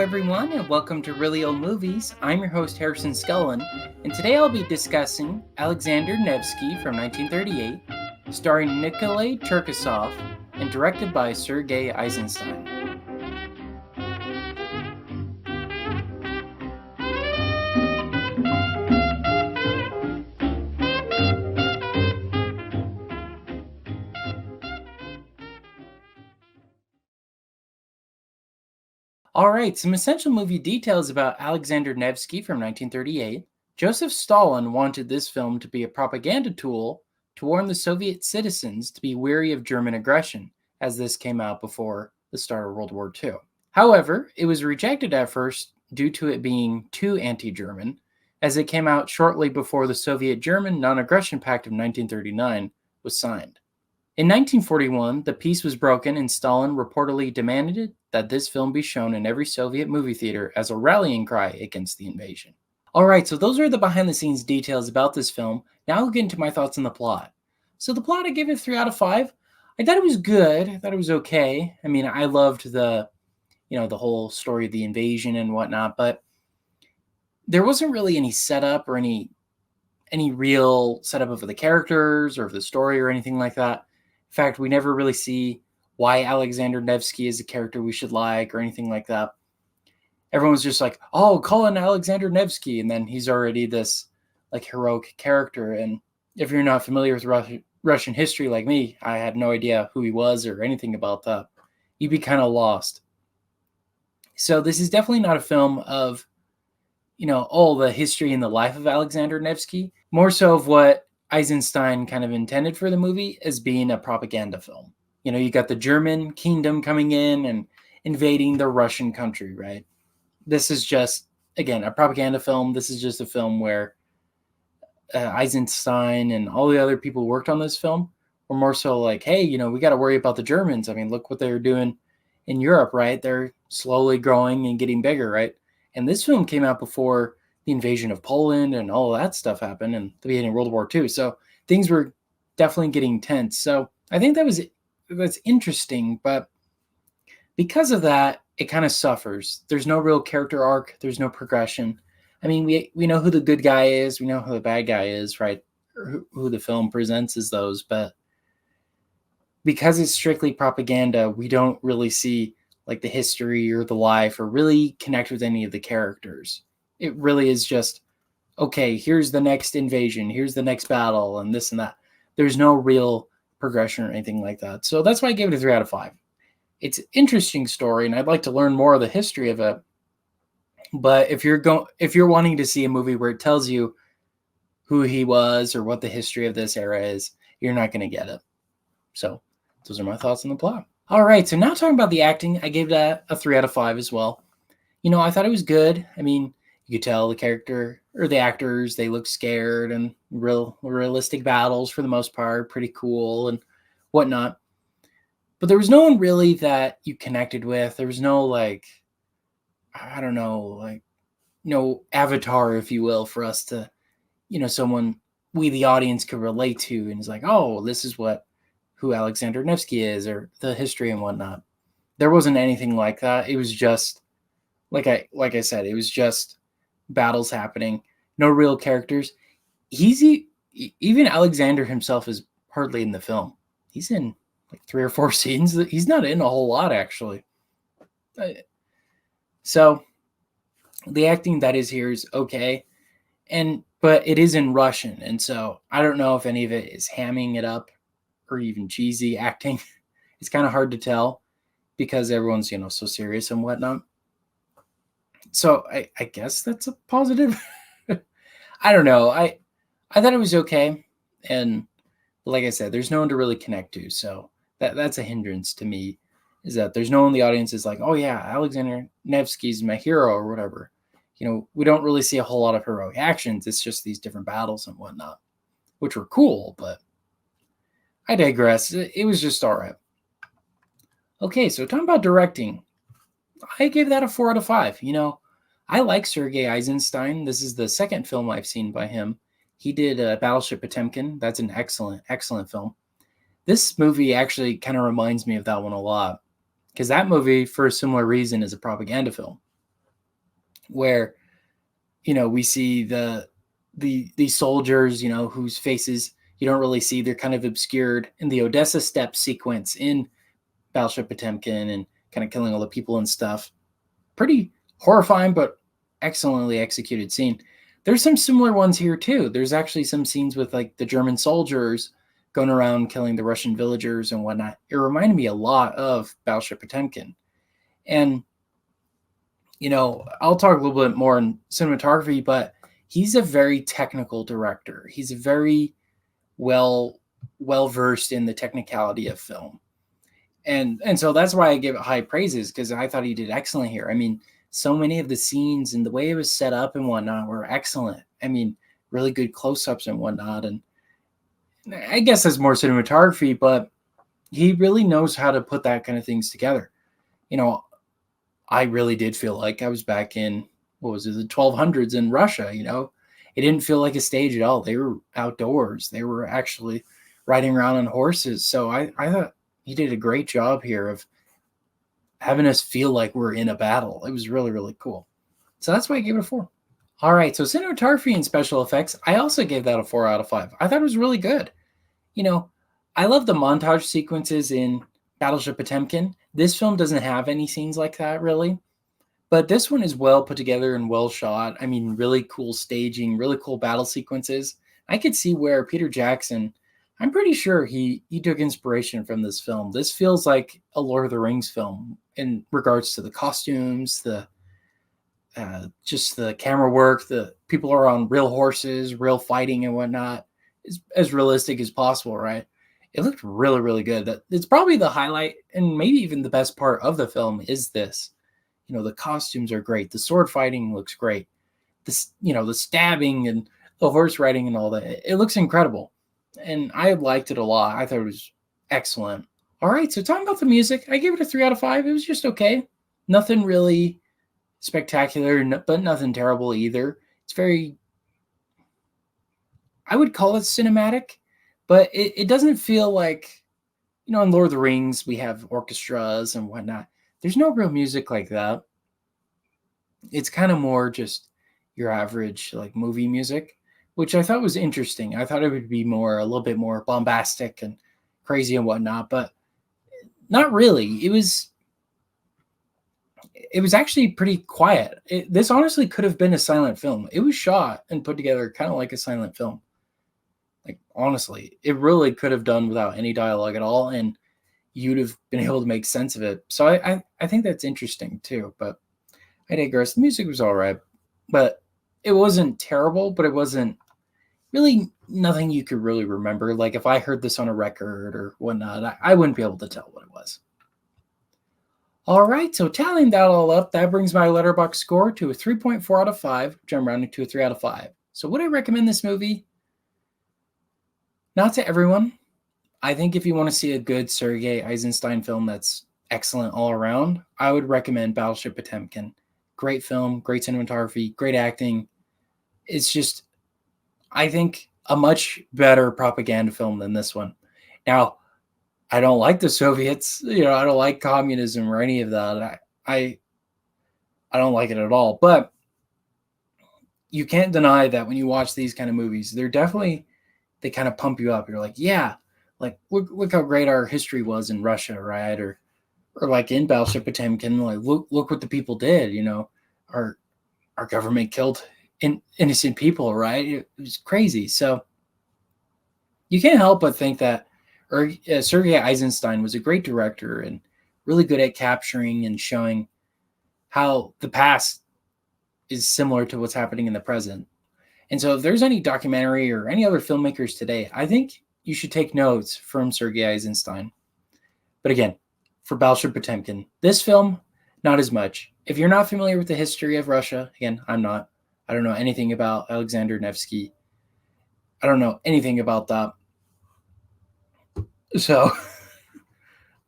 everyone, and welcome to Really Old Movies. I'm your host, Harrison Scullin, and today I'll be discussing Alexander Nevsky from 1938, starring Nikolai Cherkasov and directed by Sergei Eisenstein. All right, some essential movie details about Alexander Nevsky from 1938. Joseph Stalin wanted this film to be a propaganda tool to warn the Soviet citizens to be wary of German aggression, as this came out before the start of World War II. However, it was rejected at first due to it being too anti-German, as it came out shortly before the Soviet-German Non-Aggression Pact of 1939 was signed. In 1941, the peace was broken and Stalin reportedly demanded that this film be shown in every Soviet movie theater as a rallying cry against the invasion. All right, so those are the behind-the-scenes details about this film. Now I'll get into my thoughts on the plot. So the plot, I gave it 3 out of 5. I thought it was good. I thought it was okay. I mean, I loved the whole story of the invasion and whatnot, but there wasn't really any setup or any real setup of the characters or of the story or anything like that. In fact, we never really see why Alexander Nevsky is a character we should like or anything like that. Everyone's just like, oh, call in Alexander Nevsky, and then he's already this like heroic character. And if you're not familiar with Russian history like me, I had no idea who he was or anything about that. You'd be kind of lost. So this is definitely not a film of, the history and the life of Alexander Nevsky, more so of what Eisenstein kind of intended for the movie as being a propaganda film. You got the German kingdom coming in and invading the Russian country, right? This is just, again, a propaganda film. This is just a film where Eisenstein and all the other people who worked on this film were more so like, hey, we got to worry about the Germans. I mean, look what they're doing in Europe, right? They're slowly growing and getting bigger, right? And this film came out before the invasion of Poland and all of that stuff happened and the beginning of World War II. So things were definitely getting tense. So I think that's interesting, but because of that, it kind of suffers. There's no real character arc. There's no progression. I mean, we know who the good guy is. We know who the bad guy is, right? Or who the film presents as those. But because it's strictly propaganda, we don't really see like the history or the life or really connect with any of the characters. It really is just, okay, here's the next invasion. Here's the next battle and this and that. There's no real progression or anything like that. So that's why I gave it a 3 out of 5. It's an interesting story, and I'd like to learn more of the history of it. But if you're wanting to see a movie where it tells you who he was or what the history of this era is, you're not going to get it. So those are my thoughts on the plot. All right, so now talking about the acting, I gave that a 3 out of 5 as well. I thought it was good. I mean, you could tell the character or the actors, they look scared and realistic battles for the most part, pretty cool and whatnot. But there was no one really that you connected with. There was no no avatar, if you will, for us to, someone we the audience could relate to and is like, oh, this is who Alexander Nevsky is or the history and whatnot. There wasn't anything like that. It was just like I said, it was just battles happening, no real characters. Even Alexander himself is hardly in the film. He's in like 3 or 4 scenes. He's not in a whole lot, actually. So the acting that is here is okay, but it is in Russian, and so I don't know if any of it is hamming it up or even cheesy acting. It's kind of hard to tell because everyone's so serious and whatnot. So I guess that's a positive. I don't know. I thought it was okay, and like I said, there's no one to really connect to. So that's a hindrance to me, is that there's no one in the audience is like, oh yeah, Alexander Nevsky's my hero or whatever. We don't really see a whole lot of heroic actions. It's just these different battles and whatnot, which were cool, but I digress. It was just all right. Okay, so talking about directing, I gave that a 4 out of 5. I like Sergei Eisenstein. This is the second film I've seen by him. He did Battleship Potemkin. That's an excellent, excellent film. This movie actually kind of reminds me of that one a lot, because that movie, for a similar reason, is a propaganda film. where we see these soldiers, whose faces you don't really see. They're kind of obscured in the Odessa Steppe sequence in Battleship Potemkin, and kind of killing all the people and stuff. Pretty horrifying, but excellently executed scene. There's some similar ones here too. There's actually some scenes with like the German soldiers going around killing the Russian villagers and whatnot. It reminded me a lot of Battleship Potemkin. And I'll talk a little bit more on cinematography, but he's a very technical director. He's a very well versed in the technicality of film. And so that's why I give it high praises, because I thought he did excellent here. I mean, so many of the scenes and the way it was set up and whatnot were excellent. I mean, really good close-ups and whatnot. And I guess that's more cinematography, but he really knows how to put that kind of things together. I really did feel like I was back in, what was it, the 1200s in Russia. It didn't feel like a stage at all. They were outdoors. They were actually riding around on horses. So I thought he did a great job here of having us feel like we're in a battle. It was really, really cool. So that's why I gave it a 4. All right, so cinematography and special effects, I also gave that a 4 out of 5. I thought it was really good. I love the montage sequences in Battleship Potemkin. This film doesn't have any scenes like that, really. But this one is well put together and well shot. I mean, really cool staging, really cool battle sequences. I could see where Peter Jackson, I'm pretty sure he took inspiration from this film. This feels like a Lord of the Rings film in regards to the costumes, just the camera work. The people are on real horses, real fighting and whatnot. As realistic as possible, right? It looked really, really good. It's probably the highlight and maybe even the best part of the film is this. The costumes are great. The sword fighting looks great. The stabbing and the horse riding and all that. It looks incredible. And I liked it a lot. I thought it was excellent. All right, so talking about the music, I gave it a 3 out of 5. It was just okay. Nothing really spectacular, but nothing terrible either. It's very, I would call it cinematic, but it doesn't feel like, in Lord of the Rings, we have orchestras and whatnot. There's no real music like that. It's kind of more just your average like movie music, which I thought was interesting. I thought it would be a little bit more bombastic and crazy and whatnot, but not really. It was actually pretty quiet. This honestly could have been a silent film. It was shot and put together kind of like a silent film. Like, honestly, it really could have done without any dialogue at all, and you'd have been able to make sense of it. So I think that's interesting too, but I digress. The music was all right, but it wasn't terrible, but it wasn't really nothing you could really remember. Like if I heard this on a record or whatnot, I wouldn't be able to tell what it was. All right, so tallying that all up, that brings my Letterboxd score to a 3.4 out of 5, which I'm rounding to a 3 out of 5. So would I recommend this movie? Not to everyone. I think if you want to see a good Sergei Eisenstein film that's excellent all around, I would recommend Battleship Potemkin. Great film, great cinematography, great acting. It's just, I think, a much better propaganda film than this one. Now, I don't like the Soviets. I don't like communism or any of that. I don't like it at all. But you can't deny that when you watch these kind of movies, they kind of pump you up. You're like, yeah, like look how great our history was in Russia, right? Or like in Battleship Potemkin, like look what the people did. Our government killed innocent people, right? It was crazy. So you can't help but think that Sergei Eisenstein was a great director and really good at capturing and showing how the past is similar to what's happening in the present. And so if there's any documentary or any other filmmakers today, I think you should take notes from Sergei Eisenstein. But again, for Battleship Potemkin, this film, not as much. If you're not familiar with the history of Russia, again, I'm not. I don't know anything about Alexander Nevsky. I don't know anything about that. So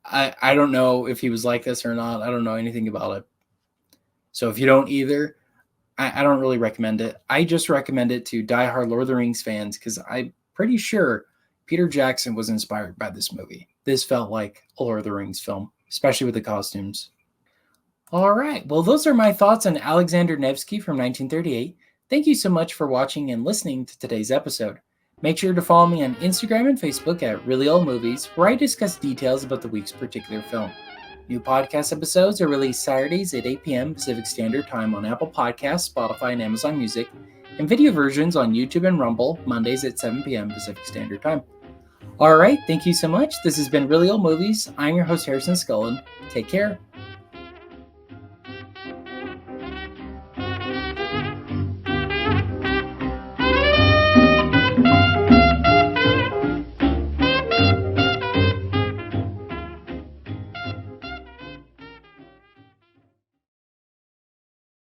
I don't know if he was like this or not. I don't know anything about it. So if you don't either, I don't really recommend it. I just recommend it to diehard Lord of the Rings fans because I'm pretty sure Peter Jackson was inspired by this movie. This felt like a Lord of the Rings film, especially with the costumes. All right. Well, those are my thoughts on Alexander Nevsky from 1938. Thank you so much for watching and listening to today's episode. Make sure to follow me on Instagram and Facebook at Really Old Movies, where I discuss details about the week's particular film. New podcast episodes are released Saturdays at 8 p.m. Pacific Standard Time on Apple Podcasts, Spotify, and Amazon Music, and video versions on YouTube and Rumble Mondays at 7 p.m. Pacific Standard Time. All right. Thank you so much. This has been Really Old Movies. I'm your host, Harrison Scullin. Take care.